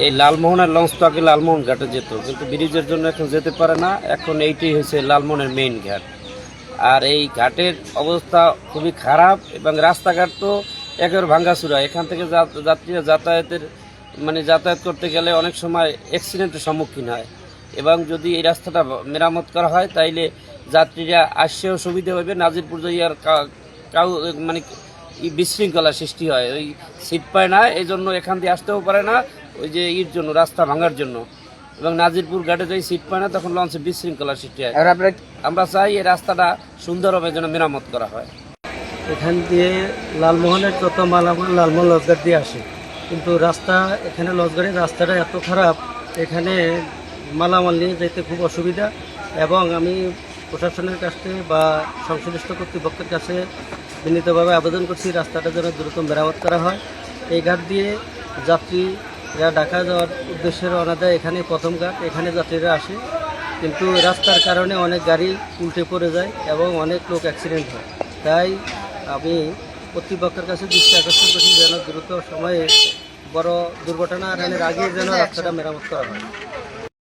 এই লালমোহনের লঞ্চ তো আগে লালমোহন ঘাটে যেত, কিন্তু ব্রিজের জন্য এখন যেতে পারে না। এখন এইটাই হয়েছে লালমোহনের মেইন ঘাট। আর এই ঘাটের অবস্থা খুবই খারাপ এবং রাস্তাঘাট তো একেবারে ভাঙ্গাচুরা। এখান থেকে যাত্রীরা যাতায়াত করতে গেলে অনেক সময় অ্যাক্সিডেন্টের সম্মুখীন হয়। এবং যদি এই রাস্তাটা মেরামত করা হয় তাইলে যাত্রীরা আসছেও সুবিধা হবে, নাজিরপুর যাইয়ার কাউ বিশৃঙ্খলা সৃষ্টি হয়, ওই সিট পায় না, এই জন্য এখান দিয়ে আসতেও পারে না, ওই যে জন্য রাস্তা ভাঙার জন্য। এবং নাজিরপুর ঘাটে যাই সিট পায় না, তখন লঞ্চে বিশৃঙ্খলা সৃষ্টি হয়। আমরা চাই এই রাস্তাটা সুন্দরভাবে যেন মেরামত করা হয়। এখান দিয়ে লালমোহনের যত মালামাল লালমোহন লঞ্চঘাট দিয়ে আসে, কিন্তু রাস্তা এখানে লঞ্চঘাটের রাস্তাটা এত খারাপ, এখানে মালামাল নিয়ে যেতে খুব অসুবিধা। এবং আমি প্রশাসনের কাছে বা সংশ্লিষ্ট কর্তৃপক্ষের কাছে বিনীতভাবে আবেদন করছি রাস্তাটা যেন দ্রুত মেরামত করা হয়। এই ঘাট দিয়ে যাত্রীরা ঢাকা যাওয়ার উদ্দেশ্যে রওনা দেয়, এখানে প্রথম ঘাট, এখানে যাত্রীরা আসে, কিন্তু রাস্তার কারণে অনেক গাড়ি উল্টে পড়ে যায় এবং অনেক লোক অ্যাক্সিডেন্ট হয়। তাই আমি কর্তৃপক্ষের কাছে দৃষ্টি আকর্ষণ করছি যেন দ্রুত সময়ে বড় দুর্ঘটনা এড়ানোর আগে যেন রাস্তাটা মেরামত করা হয়।